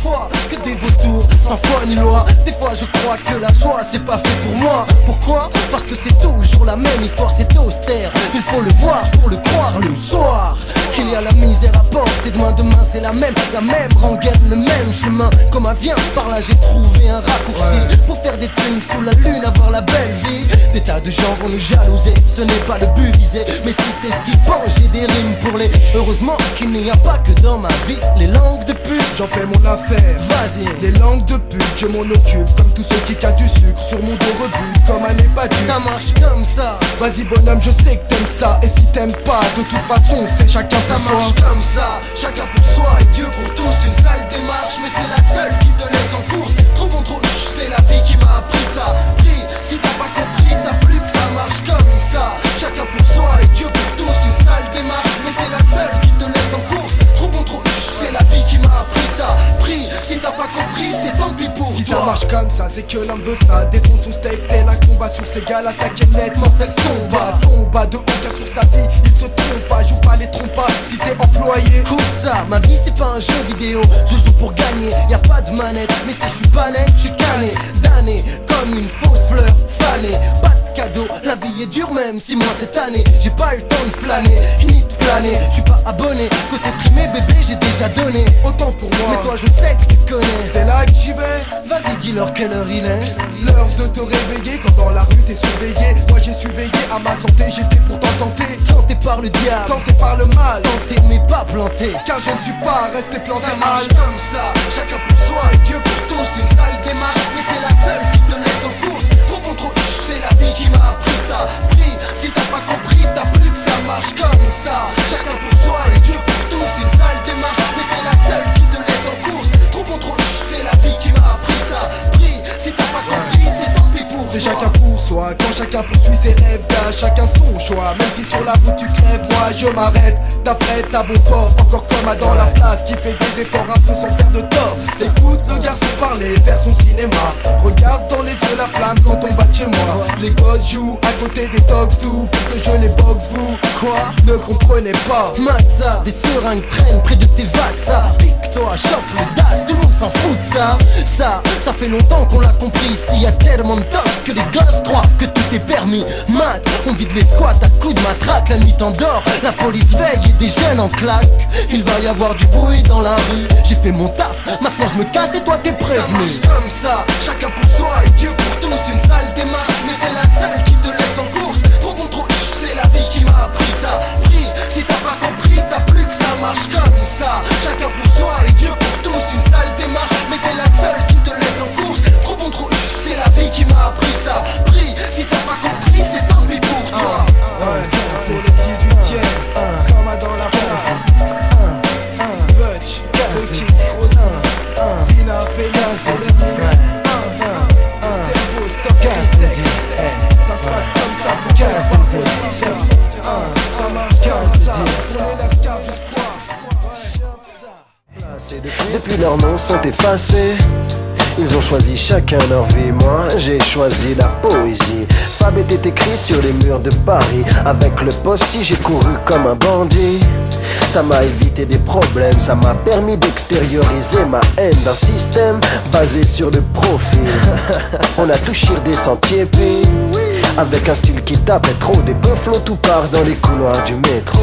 fois que des vautours, sans foi ni loi. Des fois je crois que la joie c'est pas fait pour moi. Pourquoi? Parce que c'est toujours la même histoire, c'est austère. Il faut le voir pour le croire le soir. Il y a la misère à portée de main, demain c'est la même rengaine, le même chemin. Comme un vient, par là j'ai trouvé un raccourci pour faire des thunes sous la lune, avoir la belle vie. Des tas de gens vont nous jalouser, ce n'est pas le but visé. Mais si c'est ce qu'ils pensent, j'ai des rimes pour les. Heureusement qu'il n'y a pas que dans ma vie les langues de pute. J'en fais mon affaire, vas-y. Les langues de pute, je m'en occupe. Comme tous ceux qui cassent du sucre sur mon dos rebute. Comme un épaduc, ça marche comme ça. Vas-y bonhomme, je sais que t'aimes ça. Et si t'aimes pas, de toute façon c'est chacun ça pour soi. Ça marche comme ça, chacun pour soi et Dieu pour tous. Une sale démarche, mais c'est la seule qui te laisse en course. Trop bon, trop c'est la vie qui m'a appris ça. Prie, si t'as pas compris, t'as plus que ça marche comme ça. Chacun pour soi et Dieu pour tous. Une sale démarche, mais c'est la seule qui te laisse en course. Trop bon, trop c'est la vie qui m'a appris ça. Prie, si t'as pas compris, c'est tant pis pour si toi. Ça marche comme ça, c'est que l'homme veut ça. Défonce son steak, tel un combat sur ses gars. L'attaque est nette, mortel combat. Tomba de haut car sur sa vie, il se trompe pas. Joue pas les trompe pas si t'es employé. Écoute ça, ma vie c'est pas un jeu vidéo. Je joue pour gagner, y a pas de manette. Mais si je suis pas net, je suis cané. Damné, comme une fausse fleur fanée. Pas de cadeau, la vie est dure même si moi cette année j'ai pas le temps de flâner, ni de flâner. Je suis pas abonné, côté trimé bébé j'ai déjà donné. Autant pour moi, mais toi je sais que tu connais. C'est là que j'y vais. Vas-y dis-leur quelle heure il est. L'heure de te réveiller quand dans la rue t'es surveillé. Moi j'ai surveillé à ma santé, j'étais pourtant tenté. Tenté par le diable, tenté par le mal. Tenté mais pas planté. Car je ne suis pas resté planté ça mal. Marche comme ça, chacun pour soi et Dieu pour tous. Une sale démarche, mais c'est la seule qui te laisse en course. Trop bon, trop c'est la vie qui m'a appris ça. Prie, si t'as pas compris, t'as plus que ça marche comme ça. Chacun pour soi et Dieu pour tous. Une sale démarche, mais c'est la seule qui te laisse en course. Trop bon, trop c'est la vie qui m'a appris ça. Prie, si t'as pas compris, c'est tant pis pour toi. C'est chacun pour soi, quand chacun poursuit ses rêves, gars, chacun son choix. Même si sur la route tu crèves, moi je m'arrête. T'as vrai, t'as bon port, encore comme à dans la place, qui fait des efforts un peu sans faire de tort. Écoute le garçon parler vers son cinéma. Regarde dans les yeux la flamme quand on bat chez moi. Les gosses jouent à côté des dogs tout pour que je les boxe, vous quoi ne comprenez pas. Matza, des seringues traînent près de tes vagues. Ça pique-toi, chope le DAS, tout le monde s'en fout de ça. Ça fait longtemps qu'on l'a compris. Ici y'a tellement de tox que les gosses croient que tout est permis. Mat, on vide les squats à coups de matraque. La nuit t'endort, la police veille et des jeunes en claque. Il va y avoir du bruit dans la rue. J'ai fait mon taf, maintenant je me casse et toi t'es prévenu. Ça marche comme ça, chacun pour soi et Dieu pour tous. Une sale démarche, mais c'est la seule qui te laisse en course. Trop bon, trop c'est la vie qui m'a appris ça. Prie, si t'as pas compris, t'as plus que ça marche comme ça. Chacun pour soi et Dieu pour tous. Une sale démarche, mais c'est la seule qui te laisse en course. Trop bon, trop c'est la vie qui m'a appris ça. Prie, si t'as pas compris, c'est tant pis pour toi. Ouais, pour le 18ème, comme à dans la place. Butch, le Kings Cross, Tina Vegas, c'est le mix. Cerveau, stop, texte. Ça se passe comme ça pour gaz par position. Ça marche comme ça, on est la star du squad. Depuis leurs noms sont effacés. Ils ont choisi chacun leur vie, moi j'ai choisi la poésie. Fab était écrit sur les murs de Paris. Avec le possi j'ai couru comme un bandit. Ça m'a évité des problèmes, ça m'a permis d'extérioriser ma haine d'un système basé sur le profil. On a touché des sentiers puis avec un style qui tapait trop, des bufflos tout part dans les couloirs du métro.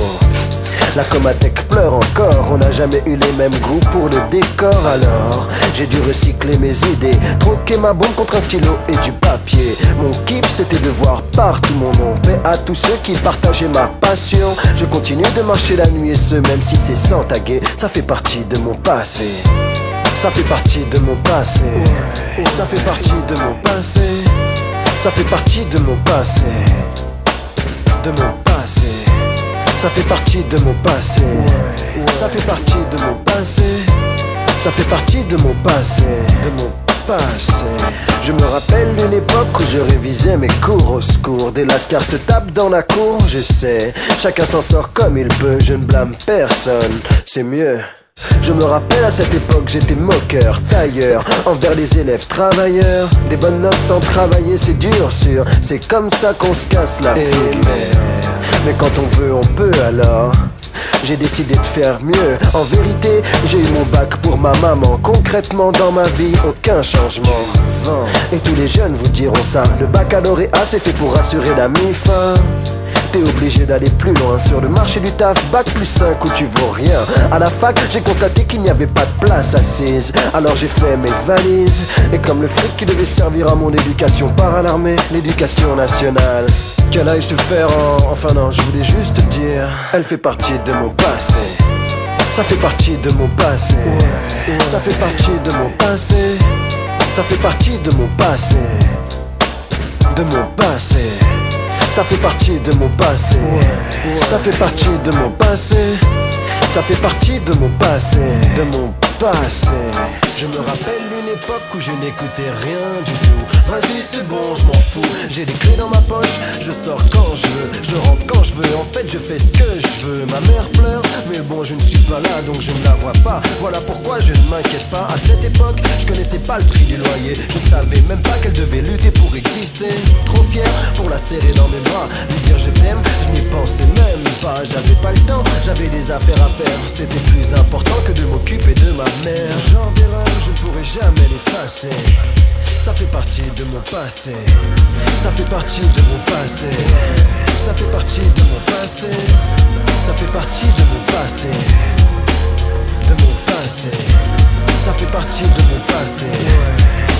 La Comatec pleure encore, on n'a jamais eu les mêmes goûts pour le décor. Alors j'ai dû recycler mes idées, troquer ma bombe contre un stylo et du papier. Mon kiff c'était de voir partout mon nom. Paix à tous ceux qui partageaient ma passion. Je continue de marcher la nuit et ce même si c'est sans taguer. Ça fait partie de mon passé. Ça fait partie de mon passé. Ça fait partie de mon passé. Ça fait partie de mon passé. De mon passé. Ça fait partie de mon passé. Ça fait partie de mon passé. Ça fait partie de mon passé. De mon passé. Je me rappelle d'une époque où je révisais mes cours au secours. Des lascars se tapent dans la cour, je sais. Chacun s'en sort comme il peut, je ne blâme personne. C'est mieux. Je me rappelle à cette époque j'étais moqueur, tailleur envers les élèves travailleurs. Des bonnes notes sans travailler c'est dur sûr. C'est comme ça qu'on se casse la figure. Mais quand on veut on peut alors. j'ai décidé de faire mieux. En vérité, j'ai eu mon bac pour ma maman. Concrètement dans ma vie, aucun changement. Et tous les jeunes vous diront ça. Le baccalauréat c'est fait pour assurer la mi-fin. T'es obligé d'aller plus loin sur le marché du taf, bac plus 5 où tu vaux rien. À la fac, j'ai constaté qu'il n'y avait pas de place assise. Alors j'ai fait mes valises. Et comme le fric qui devait servir à mon éducation part à l'armée, l'éducation nationale, qu'elle aille se faire Enfin non, je voulais juste te dire, elle fait partie de mon passé. Ça fait partie de mon passé. Ça fait partie de mon passé. Ça fait partie de mon passé. De mon passé. Ça fait partie de mon passé. Ça fait partie de mon passé. Ça fait partie de mon passé. De mon passé. Je me rappelle une époque où je n'écoutais rien du tout. Vas-y c'est bon, je m'en fous. J'ai des clés dans ma poche, je sors quand je veux, je rentre quand je veux. En fait je fais ce que je veux. Ma mère pleure, mais bon je ne suis pas là donc je ne la vois pas. Voilà pourquoi je ne m'inquiète pas. À cette époque, je connaissais pas le prix du loyer. Je ne savais même pas qu'elle devait lutter pour exister. Trop fier pour la serrer dans mes bras, lui dire je t'aime, je n'y pensais même pas. J'avais pas le temps, j'avais des affaires à faire. C'était plus important que de m'occuper de ma mère. Ce genre d'erreur, je ne pourrai jamais l'effacer. Ça fait partie de mon passé. Ça fait partie de mon passé. Ça fait partie de mon passé. Ça fait partie de mon passé. De mon passé. Ça fait partie de mon passé.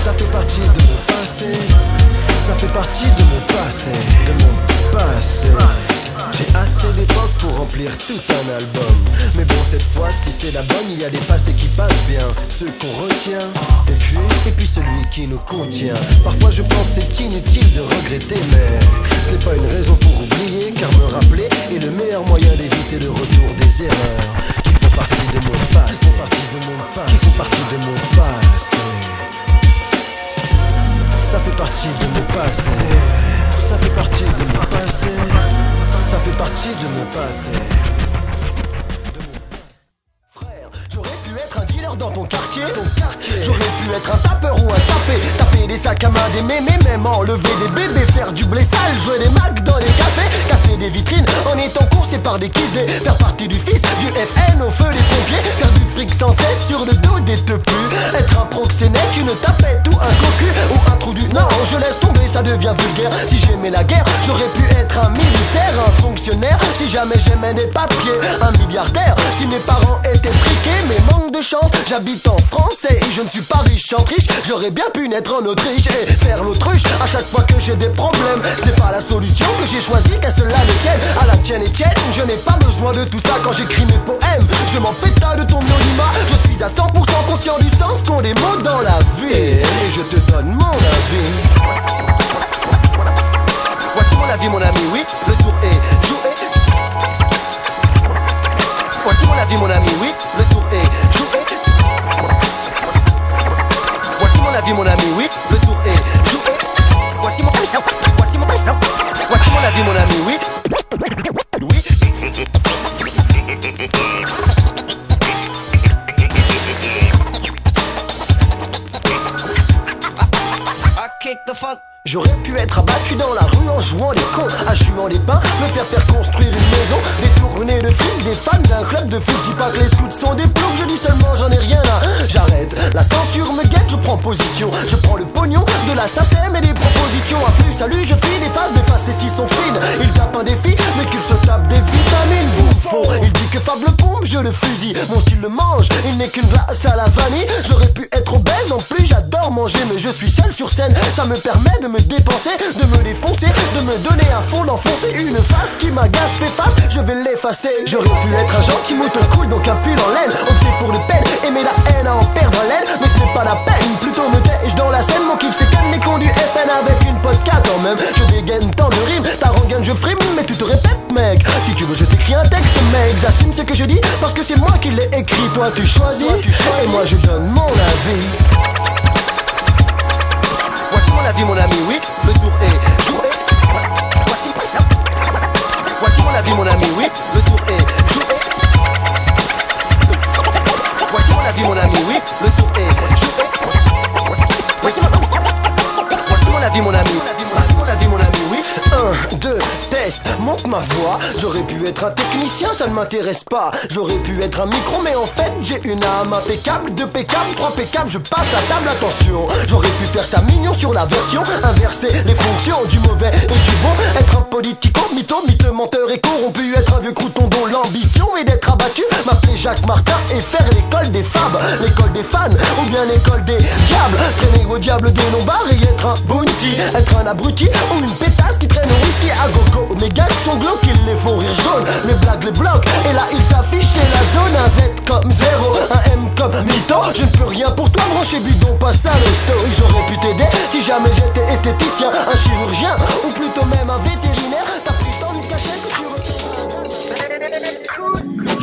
Ça fait partie de mon passé. Ça fait partie de mon passé. De mon passé. J'ai assez d'époque pour remplir tout un album. Mais bon cette fois si c'est la bonne, il y a des passés qui passent bien, ceux qu'on retient, et puis celui qui nous contient. Parfois je pense c'est inutile de regretter, mais ce n'est pas une raison pour oublier, car me rappeler est le meilleur moyen d'éviter le retour des erreurs qui font partie de mon passé. Qui font partie de mon passé. Qui font partie de mon passé. Ça fait partie de mon passé. Ça fait partie de mon passé. Ça fait partie de mon passé. Frère, j'aurais pu être un dealer dans ton quartier. J'aurais pu être un tapeur ou un tapé. Taper des sacs à main, des mémés, même enlever des bébés. Faire du blé sale, jouer des macs dans les cafés. Casser des vitrines en étant coursé par des kisses. Faire partie du fils du FN au feu des pompiers. Faire du fric sans cesse sur le dos des teupus. Être un proxénète, une tapette ou un cocu. Ou un trou du... Non, je laisse tomber, ça devient vulgaire. Si j'aimais la guerre, j'aurais pu être un militaire, un fonctionnaire. Si jamais j'aimais des papiers, un milliardaire. Si mes parents étaient friqués, mais manque de chance, j'habite en France et je ne suis pas riche en triche. J'aurais bien pu naître en Autriche et faire l'autruche à chaque fois que j'ai des problèmes. Ce n'est pas la solution que j'ai choisie, qu'à cela ne tienne. À la tienne et tienne, je n'ai pas besoin de tout ça quand j'écris mes poèmes. Je m'en pétale de ton anonymat. Je suis à 100% conscient du sens qu'ont des mots dans la vie. Et je te donne mon avis. Voici mon avis mon ami, oui, le tour est joué. Voici mon avis mon ami, oui, le tour est joué. Voici mon avis mon ami, oui, le tour est joué. Voici mon avis mon ami, oui. Oui. J'aurais pu être abattu dans la rue en jouant les cons, assumant les pains, me faire construire une maison, détourner le fil des fans d'un club de foot. Je dis pas que les scouts sont des plombs, je dis seulement j'en ai rien là. J'arrête, la censure me guette, je prends position. Je prends le pognon de la SACEM et des propositions. Afflux, salut, je file, les faces et si sont fines. Il tape un défi, mais qu'il se tape des vitamines. Bouffon, il dit que Fab le pompe, je le fusille. Mon style le mange, il n'est qu'une glace à la vanille. J'aurais pu être obèse, en plus j'adore manger, mais je suis seul sur scène. Ça me permet de me dépenser, de me défoncer, de me donner un fond, d'enfoncer une face qui m'agace, fait face, je vais l'effacer. J'aurais pu être un gentil mouton cool, donc un pull en laine. Opter pour le peine, aimer la haine à en perdre haleine. Mais ce n'est pas la peine, plutôt me tais-je dans la scène. Mon kiff c'est qu'elle n'est conduit FN avec une podcast quand même. Je dégaine tant de rimes, ta rengaine je frime, mais tu te répètes mec. Si tu veux je t'écris un texte mec, j'assume ce que je dis, parce que c'est moi qui l'ai écrit. Toi tu choisis, et moi je donne mon avis. Voici mon avis mon ami, oui, le tour est joué. Voici mon avis mon ami, oui, le tour est joué. Voici mon avis mon ami, oui, le tour est joué. Voici mon avis mon ami, mon avis mon ami, oui. 1, 2, test, mon manque ma voix. J'aurais pu être un technicien, ça ne m'intéresse pas. J'aurais pu être un micro, mais en fait j'ai une âme impeccable. 2 pécables, 3 pécables, je passe à table, attention. J'aurais pu faire ça mignon sur la version, inverser les fonctions du mauvais et du bon. Être un politico, mytho, menteur et corrompu. Être un vieux crouton dont l'ambition est d'être abattu. M'appeler Jacques Martin et faire l'école des fabs, l'école des fans ou bien l'école des diables. Traîner au diable des lombards et être un bounty. Être un abruti ou une pétasse qui traîne au whisky à gogo. Mes gars sont glauques, ils les font rire jaune. Les blagues les bloquent et là ils s'affichent chez la zone. Un Z comme 0, un M comme mytho. Je ne peux rien pour toi, branché bidon, passe à story. J'aurais pu t'aider si jamais j'étais esthéticien, un chirurgien ou plutôt même un vétérinaire. T'as pris tant de cachet que tu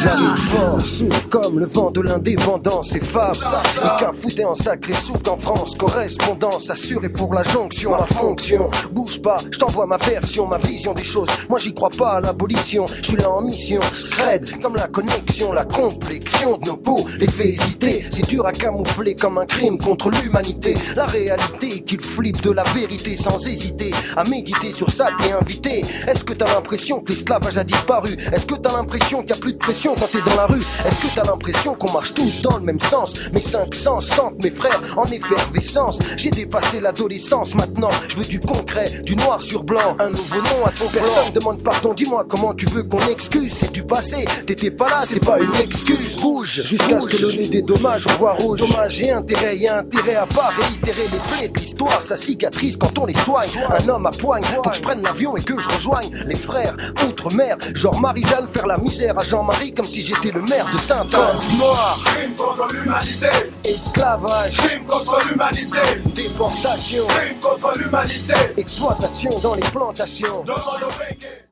j'arrive fort, souffle comme le vent de l'indépendance et fab. Et qu'un foutait en sacré souk en France. Correspondance assurée pour la jonction, ma fonction. Bouge pas, je t'envoie ma version, ma vision des choses. Moi j'y crois pas à l'abolition, je suis là en mission. Scred comme la connexion, la complexion de nos peaux. Les faits hésités, c'est dur à camoufler comme un crime contre l'humanité. La réalité qu'il flippe de la vérité sans hésiter. À méditer sur ça t'es invité. Est-ce que t'as l'impression que l'esclavage a disparu? Est-ce que t'as l'impression qu'il y a plus de pression quand t'es dans la rue? Est-ce que t'as l'impression qu'on marche tous dans le même sens? Mes 5 sens sentent mes frères en effervescence. J'ai dépassé l'adolescence, maintenant je veux du concret, du noir sur blanc. Un nouveau nom à ton personne demande pardon, dis-moi comment tu veux qu'on excuse. C'est du passé, t'étais pas là, c'est pas une excuse. Bouge, jusqu'à ce que le nez des dommages voit rouge. Dommage et intérêt, y'a intérêt à pas réitérer les plaies de l'histoire. Ça cicatrise quand on les soigne. Un homme à poigne, faut que je prenne l'avion et que je rejoigne les frères outre-mer. Genre Marie-Jeanne faire la misère à Jean-Marie comme si j'étais le maire de Saint-Anne. Noir, crime contre l'humanité. Esclavage, Crime contre l'humanité. déportation, Crime contre l'humanité. exploitation dans les plantations. Demande au pays.